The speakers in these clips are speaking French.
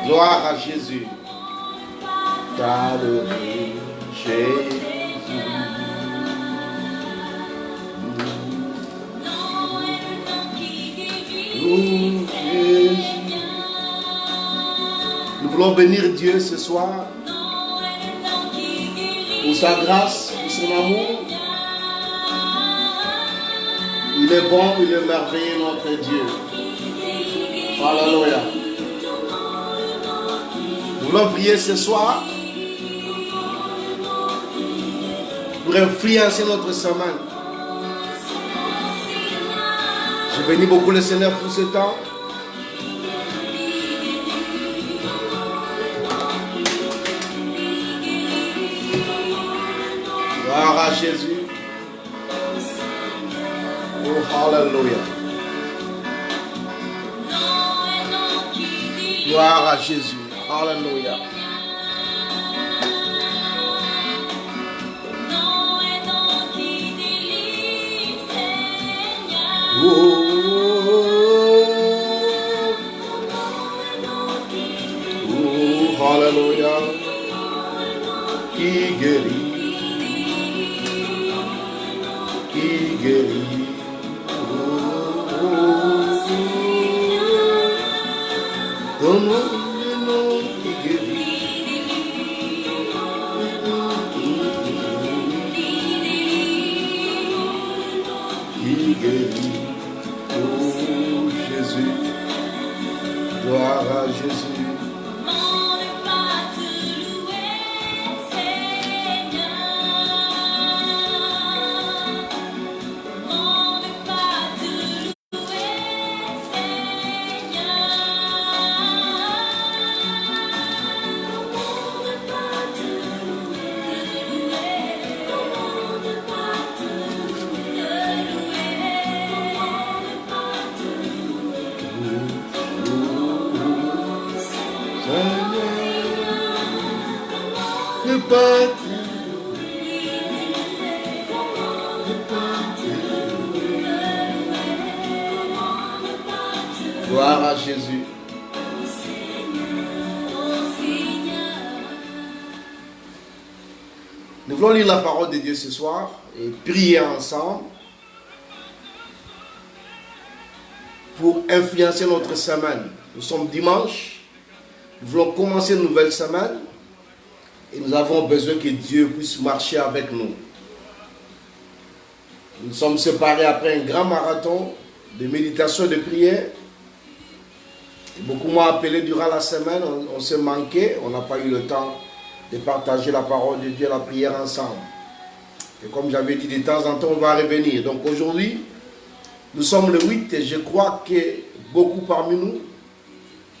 Gloire à Jésus. T'adorer, Jésus. Nous voulons bénir Dieu ce soir pour sa grâce, pour son amour. Il est bon, il est merveilleux, notre Dieu. Alléluia. Nous voulons prier ce soir pour influencer notre semaine. Je bénis beaucoup le Seigneur pour ce temps. Gloire à Jésus. Oh, Alléluia. Gloire à Jésus. Alléluia. Alléluia. Qui guérit. Qui guérit. Ton nom est nom qui guérit. Qui guérit. Oh Jésus. Gloire à Jésus. Gloire à Jésus. Nous voulons lire la parole de Dieu ce soir et prier ensemble pour influencer notre semaine. Nous sommes dimanche, nous voulons commencer une nouvelle semaine et nous avons besoin que Dieu puisse marcher avec nous. Nous sommes séparés après un grand marathon de méditation et de prière. Et beaucoup m'ont appelé durant la semaine, on s'est manqué, on n'a pas eu le temps de partager la parole de Dieu, la prière ensemble. Et comme j'avais dit, de temps en temps, on va revenir. Donc aujourd'hui, nous sommes le 8 et je crois que beaucoup parmi nous,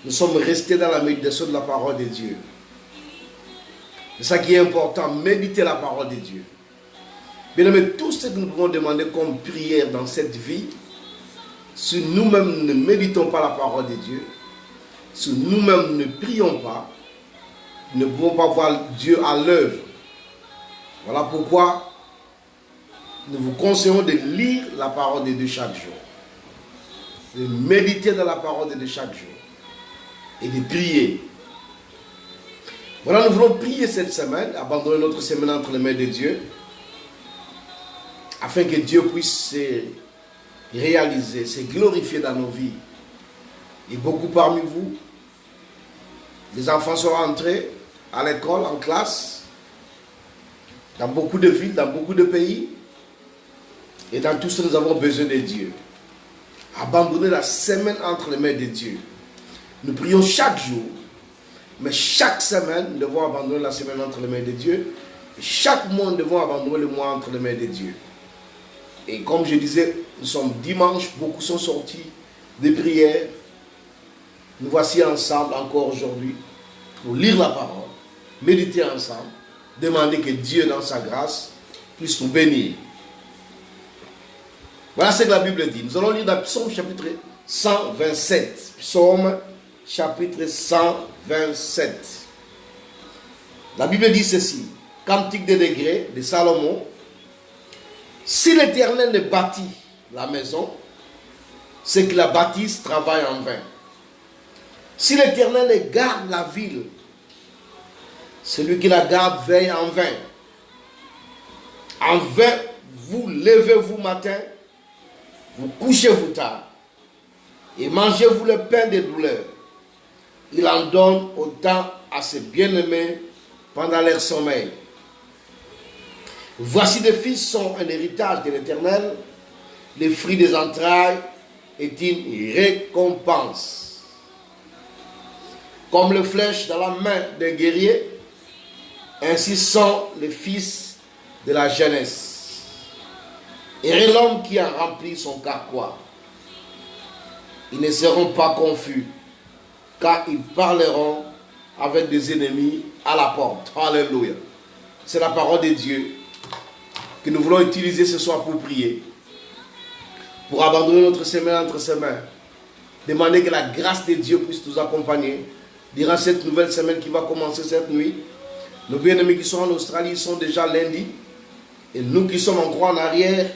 nous sommes restés dans la méditation de la parole de Dieu. C'est ça qui est important, méditer la parole de Dieu. Bien aimé, tout ce que nous pouvons demander comme prière dans cette vie, si nous-mêmes ne méditons pas la parole de Dieu, si nous-mêmes ne prions pas, nous ne pouvons pas voir Dieu à l'œuvre. Voilà pourquoi nous vous conseillons de lire la parole de Dieu chaque jour, de méditer dans la parole de Dieu chaque jour et de prier. Voilà, nous voulons prier cette semaine, abandonner notre semaine entre les mains de Dieu, afin que Dieu puisse se réaliser, se glorifier dans nos vies. Et beaucoup parmi vous, les enfants sont rentrés à l'école, en classe, dans beaucoup de villes, dans beaucoup de pays. Et dans tout ça, nous avons besoin de Dieu. Abandonner la semaine entre les mains de Dieu. Nous prions chaque jour, mais chaque semaine, nous devons abandonner la semaine entre les mains de Dieu. Et chaque mois, nous devons abandonner le mois entre les mains de Dieu. Et comme je disais, nous sommes dimanche, beaucoup sont sortis des prières. Nous voici ensemble encore aujourd'hui pour lire la parole, méditer ensemble, demander que Dieu, dans sa grâce, puisse nous bénir. Voilà ce que la Bible dit. Nous allons lire dans Psaume chapitre 127. Psaume chapitre 127. La Bible dit ceci. Cantique des degrés de Salomon. Si l'Éternel ne bâtit la maison, ceux qui la bâtissent travaillent en vain. Si l'Éternel garde la ville, celui qui la garde veille en vain. En vain, vous levez-vous matin, vous couchez-vous tard, et mangez-vous le pain des douleurs. Il en donne autant à ses bien-aimés pendant leur sommeil. Voici des fils sont un héritage de l'Éternel, les fruits des entrailles est une récompense. Comme le flèche dans la main d'un guerrier, ainsi sont les fils de la jeunesse. Et l'homme qui a rempli son carquois. Ils ne seront pas confus, car ils parleront avec des ennemis à la porte. Alléluia. C'est la parole de Dieu que nous voulons utiliser ce soir pour prier, pour abandonner notre semaine entre ses mains, demander que la grâce de Dieu puisse nous accompagner durant cette nouvelle semaine qui va commencer cette nuit. Nos bien-aimés qui sont en Australie, ils sont déjà lundi, et nous qui sommes encore en arrière,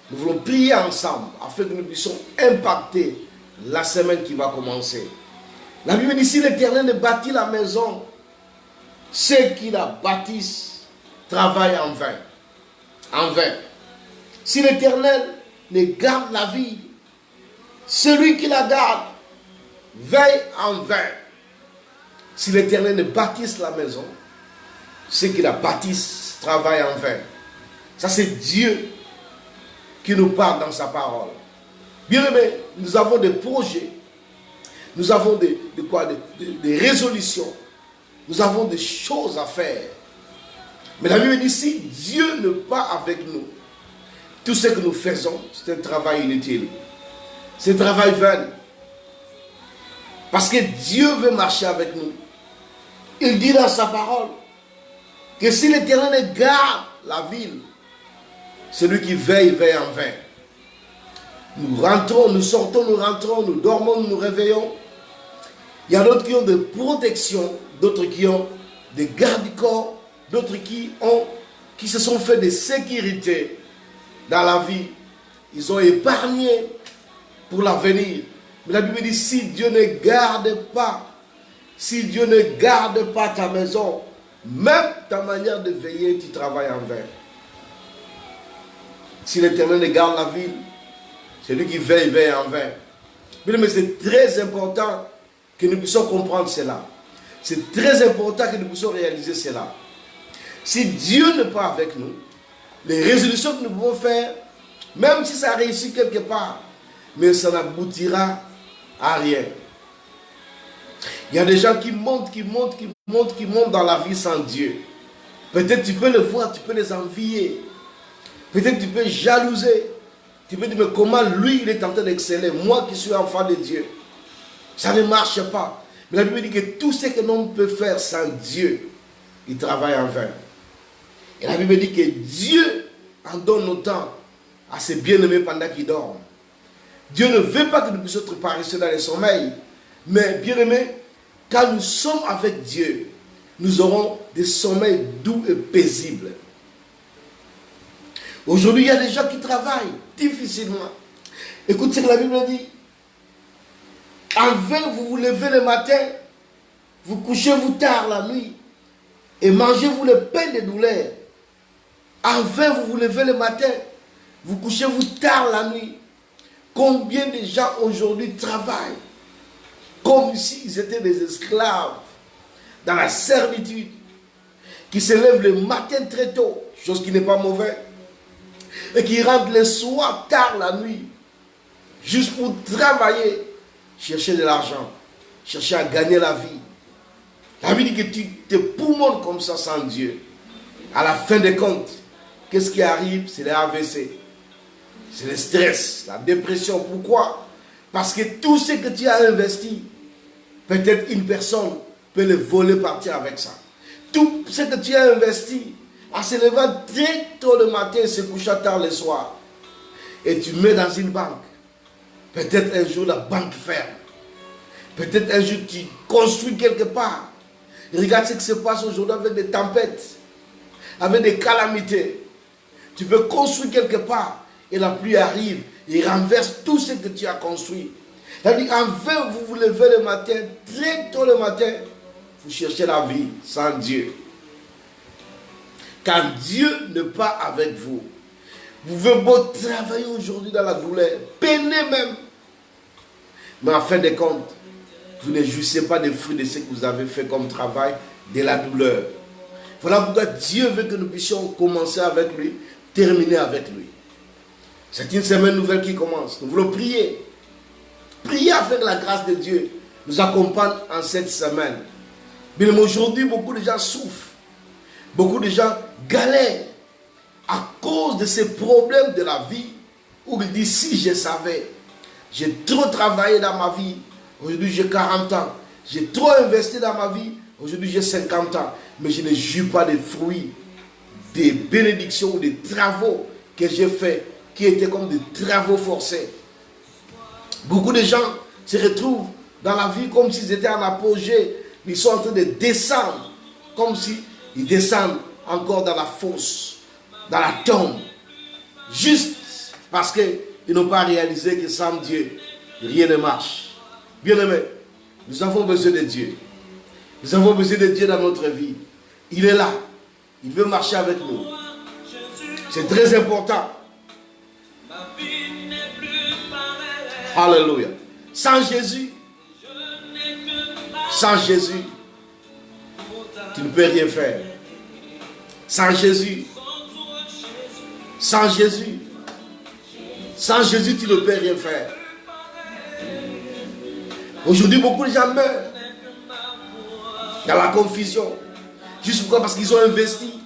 nous voulons prier ensemble afin que nous puissions impacter la semaine qui va commencer. La Bible dit, si l'Éternel ne bâtit la maison, ceux qui la bâtissent travaillent en vain. En vain. Si l'Éternel ne garde la vie, celui qui la garde veille en vain. Si l'Éternel ne bâtisse la maison, ceux qui la bâtissent travaillent en vain. Ça, c'est Dieu qui nous parle dans sa parole. Bien aimé, nous avons des projets, nous avons des résolutions, nous avons des choses à faire. Mais la Bible dit, si Dieu n'est pas avec nous, tout ce que nous faisons, c'est un travail inutile. C'est un travail vain. Parce que Dieu veut marcher avec nous. Il dit dans sa parole que si l'Éternel garde la ville, celui qui veille, veille en vain. Nous rentrons, nous sortons, nous rentrons, nous dormons, nous nous réveillons. Il y a d'autres qui ont des protections, d'autres qui ont des garde-corps, d'autres qui se sont fait des sécurités dans la vie. Ils ont épargné pour l'avenir. Mais la Bible dit, si Dieu ne garde pas, si Dieu ne garde pas ta maison, même ta manière de veiller, tu travailles en vain. Si l'Éternel ne garde la ville, celui qui veille, veille en vain. Mais c'est très important que nous puissions comprendre cela. C'est très important que nous puissions réaliser cela. Si Dieu n'est pas avec nous, les résolutions que nous pouvons faire, même si ça réussit quelque part, mais ça n'aboutira à rien. Il y a des gens qui montent dans la vie sans Dieu. Peut-être tu peux le voir, tu peux les envier. Peut-être tu peux jalouser. Tu peux dire, mais comment lui, il est en train d'exceller, moi qui suis enfant de Dieu. Ça ne marche pas. Mais la Bible dit que tout ce que l'homme peut faire sans Dieu, il travaille en vain. Et la Bible dit que Dieu en donne autant à ses bien-aimés pendant qu'ils dorment. Dieu ne veut pas que nous puissions être paresseux dans le sommeil. Mais bien-aimés, quand nous sommes avec Dieu, nous aurons des sommeils doux et paisibles. Aujourd'hui, il y a des gens qui travaillent difficilement. Écoute ce que la Bible dit. En vain, vous vous levez le matin, vous couchez-vous tard la nuit, et mangez-vous le pain des douleurs. En vain, vous vous levez le matin, vous couchez-vous tard la nuit. Combien de gens aujourd'hui travaillent comme s'ils étaient des esclaves dans la servitude, qui se lèvent le matin très tôt, chose qui n'est pas mauvaise, et qui rentrent le soir tard la nuit, juste pour travailler, chercher de l'argent, chercher à gagner la vie. La vie dit que tu te poumonnes comme ça sans Dieu. À la fin des comptes, qu'est-ce qui arrive? C'est les AVC. C'est le stress, la dépression. Pourquoi? Parce que tout ce que tu as investi, peut-être une personne peut le voler, partir avec ça. Tout ce que tu as investi, en se levant très tôt le matin et se couchant tard le soir, et tu mets dans une banque. Peut-être un jour la banque ferme. Peut-être un jour tu construis quelque part. Regarde ce qui se passe aujourd'hui avec des tempêtes, avec des calamités. Tu peux construire quelque part et la pluie arrive et renverse tout ce que tu as construit. C'est-à-dire, enfin, vous vous levez le matin, très tôt le matin, vous cherchez la vie sans Dieu. Quand Dieu n'est pas avec vous, vous pouvez beau travailler aujourd'hui dans la douleur, peiner même. Mais en fin de compte, vous ne jouissez pas des fruits de ce que vous avez fait comme travail, de la douleur. Voilà pourquoi Dieu veut que nous puissions commencer avec lui, terminer avec lui. C'est une semaine nouvelle qui commence. Nous voulons prier. Prier afin que la grâce de Dieu nous accompagne en cette semaine. Mais aujourd'hui, beaucoup de gens souffrent. Beaucoup de gens galèrent à cause de ces problèmes de la vie où ils disent, si je savais, j'ai trop travaillé dans ma vie, aujourd'hui j'ai 40 ans, j'ai trop investi dans ma vie, aujourd'hui j'ai 50 ans, mais je ne jouis pas des fruits, des bénédictions ou des travaux que j'ai faits, qui étaient comme des travaux forcés. Beaucoup de gens se retrouvent dans la vie comme s'ils étaient en apogée, ils sont en train de descendre, comme s'ils descendent encore dans la fosse, dans la tombe, juste parce qu'ils n'ont pas réalisé que sans Dieu, rien ne marche. Bien-aimés, nous avons besoin de Dieu. Nous avons besoin de Dieu dans notre vie. Il est là. Il veut marcher avec nous. C'est très important. Alléluia. Sans Jésus, tu ne peux rien faire. Sans Jésus, tu ne peux rien faire. Aujourd'hui, beaucoup de gens meurent dans la confusion. Juste pourquoi? Parce qu'ils ont investi.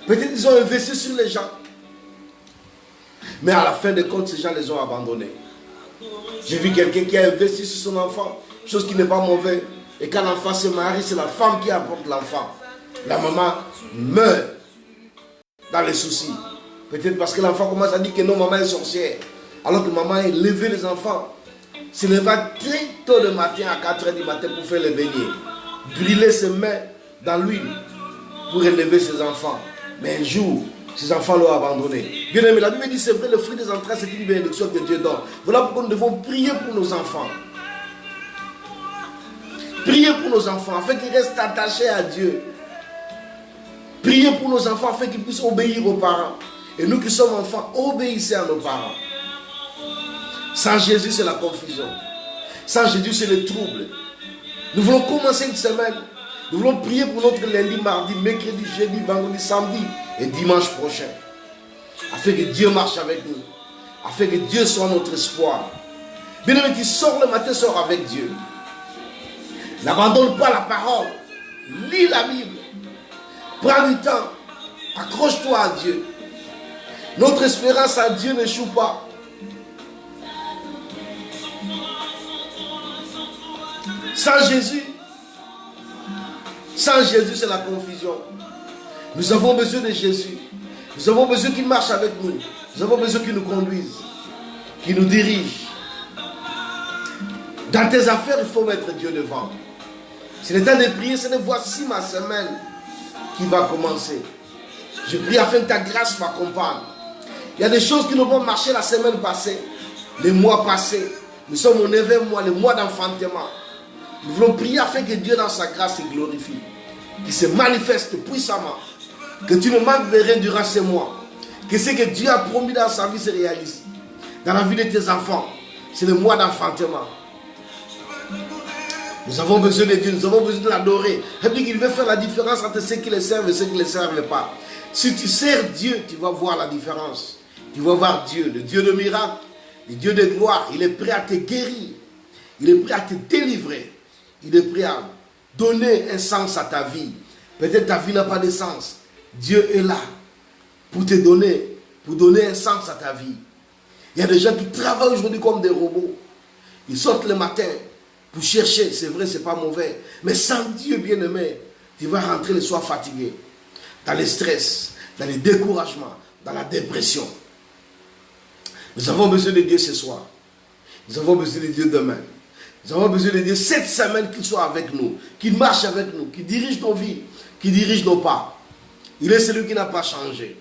Peut-être qu'ils ont investi sur les gens. Mais à la fin de compte, ces gens les ont abandonnés. J'ai vu quelqu'un qui a investi sur son enfant, chose qui n'est pas mauvaise. Et quand l'enfant se marie, c'est la femme qui apporte l'enfant. La maman meurt dans les soucis. Peut-être parce que l'enfant commence à dire que non, maman est sorcière. Alors que maman a élevé les enfants. Se leva très tôt le matin à 4 h du matin pour faire les beignets. Brûler ses mains dans l'huile pour élever ses enfants. Mais un jour, ses enfants l'ont abandonné. Bien aimé, la Bible dit c'est vrai, le fruit des entrailles, c'est une bénédiction que Dieu donne. Voilà pourquoi nous devons prier pour nos enfants. Prier pour nos enfants afin qu'ils restent attachés à Dieu. Prier pour nos enfants afin qu'ils puissent obéir aux parents. Et nous qui sommes enfants, obéissez à nos parents. Sans Jésus, c'est la confusion. Sans Jésus, c'est le trouble. Nous voulons commencer une semaine. Nous voulons prier pour notre lundi, mardi, mercredi, jeudi, vendredi, samedi et dimanche prochain. Afin que Dieu marche avec nous. Afin que Dieu soit notre espoir. Bien-aimé, tu sors le matin, sors avec Dieu. N'abandonne pas la parole. Lis la Bible. Prends du temps. Accroche-toi à Dieu. Notre espérance à Dieu n'échoue pas. Sans Jésus, c'est la confusion. Nous avons besoin de Jésus. Nous avons besoin qu'il marche avec nous. Nous avons besoin qu'il nous conduise, qu'il nous dirige. Dans tes affaires, il faut mettre Dieu devant. C'est le temps de prier, c'est de voici ma semaine qui va commencer. Je prie afin que ta grâce m'accompagne. Il y a des choses qui nous vont marcher la semaine passée, les mois passés. Nous sommes au 9e mois, le mois d'enfantement. Nous voulons prier afin que Dieu dans sa grâce se glorifie, qu'il se manifeste puissamment, que tu ne manques de rien durant ces mois, que ce que Dieu a promis dans sa vie se réalise, dans la vie de tes enfants. C'est le mois d'enfantement. Nous avons besoin de Dieu, nous avons besoin de l'adorer. Il dit qu'il veut faire la différence entre ceux qui le servent et ceux qui ne le servent pas. Si tu sers Dieu, tu vas voir la différence. Tu vas voir Dieu, le Dieu de miracles, le Dieu de gloire. Il est prêt à te guérir, il est prêt à te délivrer. Il est prêt à donner un sens à ta vie. Peut-être ta vie n'a pas de sens. Dieu est là pour te donner, pour donner un sens à ta vie. Il y a des gens qui travaillent aujourd'hui comme des robots. Ils sortent le matin pour chercher. C'est vrai, c'est pas mauvais. Mais sans Dieu bien-aimé, tu vas rentrer le soir fatigué. Dans le stress, dans le découragement, dans la dépression. Nous avons besoin de Dieu ce soir. Nous avons besoin de Dieu demain. Nous avons besoin de Dieu cette semaine qu'il soit avec nous, qu'il marche avec nous, qu'il dirige nos vies, qu'il dirige nos pas. Il est celui qui n'a pas changé.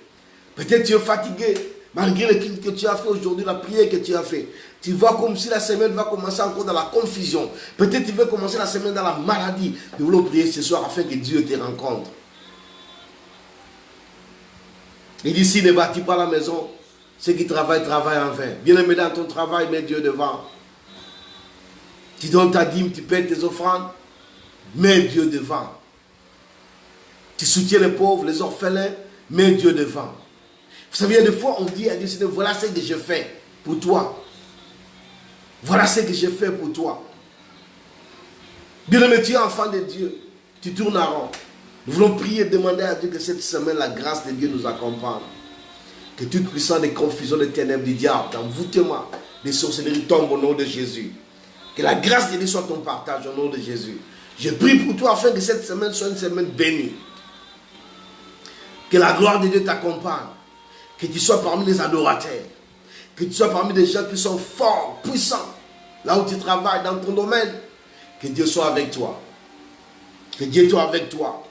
Peut-être tu es fatigué, Malgré le culte que tu as fait aujourd'hui, la prière que tu as fait, tu vois comme si la semaine va commencer encore dans la confusion. Peut-être tu veux commencer la semaine dans la maladie. Nous voulons prier ce soir afin que Dieu te rencontre. Il dit, s'il ne bâtit pas la maison, ceux qui travaillent, travaillent en vain. Bien-aimé, dans ton travail, mets Dieu devant. Tu donnes ta dîme, tu paies tes offrandes, mets Dieu devant. Tu soutiens les pauvres, les orphelins, mets Dieu devant. Vous savez, des fois, on dit à Dieu, Seigneur, voilà ce que je fais pour toi. Voilà ce que je fais pour toi. Bien-aimé, tu es enfant de Dieu. Tu tournes en rond. Nous voulons prier et demander à Dieu que cette semaine, la grâce de Dieu nous accompagne. Que toute puissance de confusion des ténèbres du diable, d'envoûtement, des sorcelleries tombent au nom de Jésus. Que la grâce de Dieu soit ton partage au nom de Jésus. Je prie pour toi afin que cette semaine soit une semaine bénie. Que la gloire de Dieu t'accompagne. Que tu sois parmi les adorateurs. Que tu sois parmi des gens qui sont forts, puissants. Là où tu travailles, dans ton domaine. Que Dieu soit avec toi. Que Dieu soit avec toi.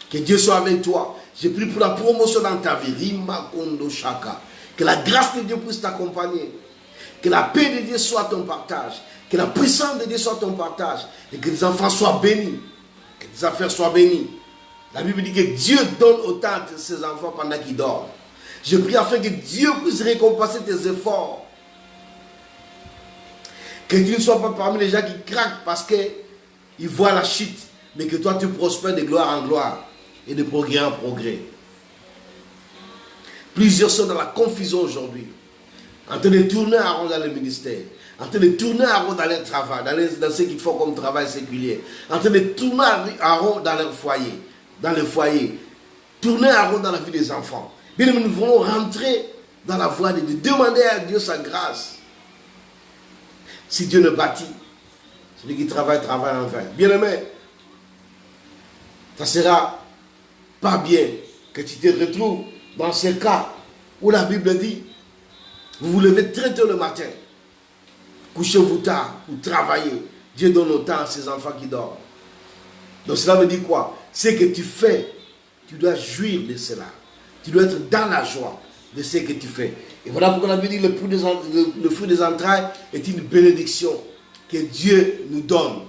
Que Dieu soit avec toi. Je prie pour la promotion dans ta vie. Rima Kondo Shaka. Que la grâce de Dieu puisse t'accompagner. Que la paix de Dieu soit ton partage. Que la puissance de Dieu soit ton partage. Et que les enfants soient bénis. Que les affaires soient bénies. La Bible dit que Dieu donne autant à ses enfants pendant qu'ils dorment. Je prie afin que Dieu puisse récompenser tes efforts. Que Dieu ne soit pas parmi les gens qui craquent parce qu'ils voient la chute. Mais que toi tu prospères de gloire en gloire et de progrès en progrès. Plusieurs sont dans la confusion aujourd'hui. En train de tourner en rond dans le ministère. En train de tourner en rond dans leur travail. Dans ce qu'ils font comme travail séculier. En train de tourner en rond dans leur foyer. Dans le foyer. Tourner en rond dans la vie des enfants. Bien, nous voulons rentrer dans la voie de Dieu. Demander à Dieu sa grâce. Si Dieu ne bâtit, celui qui travaille, travaille en vain. Bien aimé, ça sera pas bien que tu te retrouves dans ce cas où la Bible dit, vous vous levez très tôt le matin, couchez-vous tard pour travailler. Dieu donne autant à ses enfants qui dorment. Donc cela veut dire quoi? Ce que tu fais, tu dois jouir de cela. Tu dois être dans la joie de ce que tu fais. Et voilà pourquoi la Bible dit le fruit des entrailles est une bénédiction que Dieu nous donne.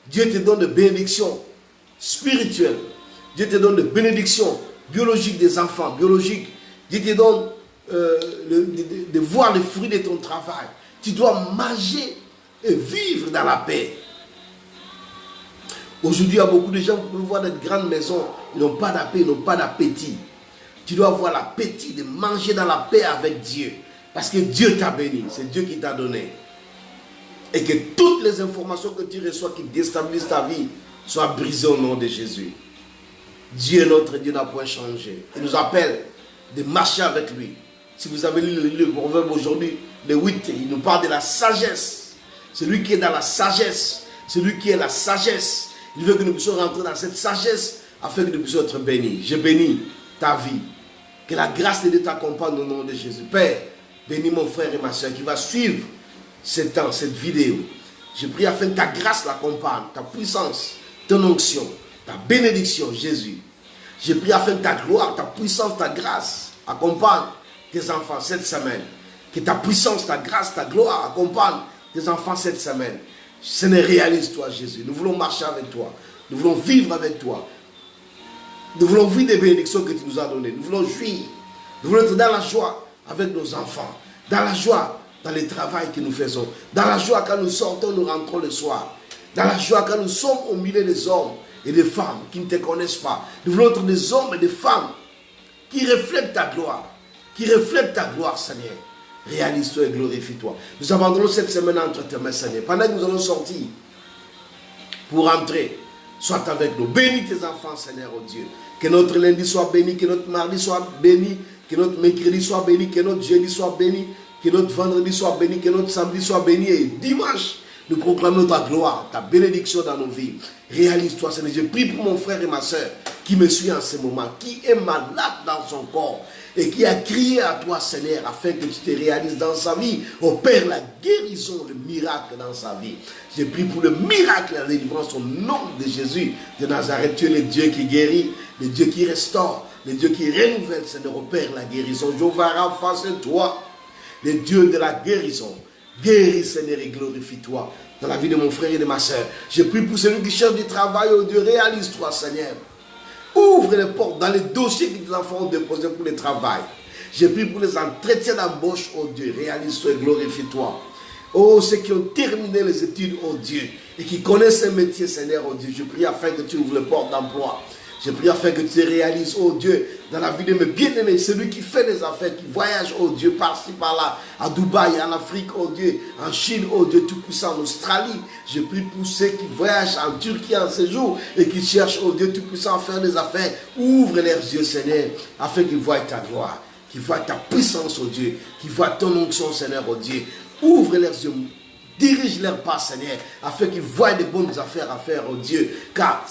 Dieu te donne de bénédictions spirituelles. Dieu te donne de bénédictions biologiques des enfants, biologiques. Dieu te donne de voir les fruits de ton travail. Tu dois manger et vivre dans la paix. Aujourd'hui, il y a beaucoup de gens qui peuvent voir des grandes maisons. Ils n'ont pas d'appétit, ils n'ont pas d'appétit. Tu dois avoir l'appétit de manger dans la paix avec Dieu. Parce que Dieu t'a béni. C'est Dieu qui t'a donné. Et que toutes les informations que tu reçois qui déstabilisent ta vie soient brisées au nom de Jésus. Dieu, notre Dieu, n'a point changé. Il nous appelle de marcher avec lui. Si vous avez lu le proverbe aujourd'hui, le 8, il nous parle de la sagesse. Celui qui est dans la sagesse. Celui qui est la sagesse. Il veut que nous puissions rentrer dans cette sagesse afin que nous puissions être bénis. Je bénis ta vie. Que la grâce de Dieu t'accompagne au nom de Jésus. Père, bénis mon frère et ma soeur qui va suivre cette vidéo. Je prie afin que ta grâce l'accompagne, ta puissance, ton onction, ta bénédiction, Jésus. Je prie afin que ta gloire, ta puissance, ta grâce accompagne tes enfants cette semaine. Que ta puissance, ta grâce, ta gloire accompagne tes enfants cette semaine. Seigneur, réalise-toi, Jésus. Nous voulons marcher avec toi. Nous voulons vivre avec toi. Nous voulons vivre des bénédictions que tu nous as données. Nous voulons jouir. Nous voulons être dans la joie avec nos enfants. Dans la joie dans le travail que nous faisons. Dans la joie quand nous sortons, nous rentrons le soir. Dans la joie quand nous sommes au milieu des hommes et des femmes qui ne te connaissent pas. Nous voulons être des hommes et des femmes qui reflètent ta gloire. Qui reflètent ta gloire, Seigneur. Réalise-toi et glorifie-toi. Nous abandonnons cette semaine entre tes mains, Seigneur. Pendant que nous allons sortir pour rentrer, sois avec nous. Bénis tes enfants, Seigneur, oh Dieu. Que notre lundi soit béni, que notre mardi soit béni, que notre mercredi soit béni, que notre jeudi soit béni, que notre vendredi soit béni, que notre samedi soit béni. Et dimanche, nous proclamons ta gloire, ta bénédiction dans nos vies. Réalise-toi, Seigneur. Je prie pour mon frère et ma soeur qui me suit en ce moment, qui est malade dans son corps et qui a crié à toi, Seigneur, afin que tu te réalises dans sa vie. Opère la guérison, le miracle dans sa vie. Je prie pour le miracle et la délivrance au nom de Jésus de Nazareth. Tu es le Dieu qui guérit, le Dieu qui restaure. le Dieu qui renouvelle, Seigneur, opère la guérison. Jéhovah Rapha, c'est toi, le Dieu de la guérison. Guéris, Seigneur, et glorifie-toi dans la vie de mon frère et de ma soeur. Je prie pour celui qui cherche du travail, oh Dieu, réalise-toi, Seigneur. Ouvre les portes dans les dossiers que tes enfants ont déposés pour le travail. Je prie pour les entretiens d'embauche, oh Dieu, réalise-toi et glorifie-toi. Oh, ceux qui ont terminé les études, oh Dieu, et qui connaissent ce métier, Seigneur, oh Dieu, je prie afin que tu ouvres les portes d'emploi. Je prie afin que tu te réalises, oh Dieu, dans la vie de mes bien-aimés, celui qui fait des affaires, qui voyage, oh Dieu, par-ci, par-là, à Dubaï, en Afrique, oh Dieu, en Chine, oh Dieu, tout-puissant, en Australie. Je prie pour ceux qui voyagent en Turquie en séjour et qui cherchent, oh Dieu, tout-puissant, à faire des affaires. Ouvre leurs yeux, Seigneur, afin qu'ils voient ta gloire, qu'ils voient ta puissance, oh Dieu, qu'ils voient ton onction, Seigneur, oh Dieu. Ouvre leurs yeux. Dirige leur pas, Seigneur, afin qu'ils voient des bonnes affaires à faire, oh Dieu. Car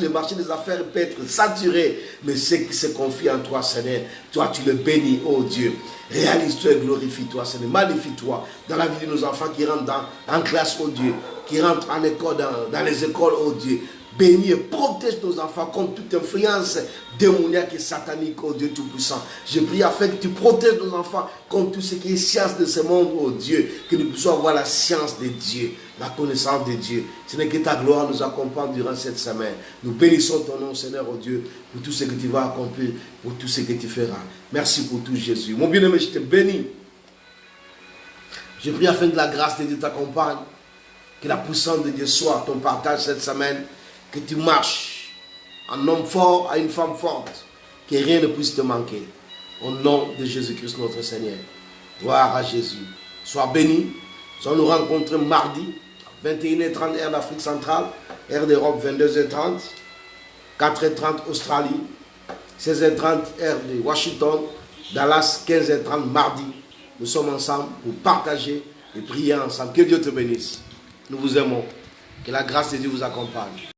le marché des affaires peut être saturé, mais ceux qui se confient en toi, Seigneur, toi tu le bénis, oh Dieu. Réalise-toi et glorifie-toi, Seigneur. Magnifie-toi dans la vie de nos enfants qui rentrent en classe, oh Dieu, qui rentrent en école, dans les écoles, oh Dieu. Bénis et protège nos enfants contre toute influence démoniaque et satanique, oh Dieu Tout-Puissant. Je prie afin que tu protèges nos enfants contre tout ce qui est science de ce monde, oh Dieu. Que nous puissions avoir la science de Dieu, la connaissance de Dieu. Ce n'est que ta gloire nous accompagne durant cette semaine. Nous bénissons ton nom, Seigneur, oh Dieu, pour tout ce que tu vas accomplir, pour tout ce que tu feras. Merci pour tout, Jésus. Mon bien-aimé, je te bénis. Je prie afin que la grâce de Dieu t'accompagne, que la puissance de Dieu soit ton partage cette semaine. Que tu marches en homme fort à une femme forte, que rien ne puisse te manquer. Au nom de Jésus-Christ notre Seigneur. Gloire à Jésus. Sois béni. Nous nous rencontrer mardi, 21h30 heure d'Afrique centrale, heure d'Europe 22h30, 4h30 Australie, 16h30 heure de Washington, Dallas 15h30 mardi. Nous sommes ensemble pour partager et prier ensemble. Que Dieu te bénisse. Nous vous aimons. Que la grâce de Dieu vous accompagne.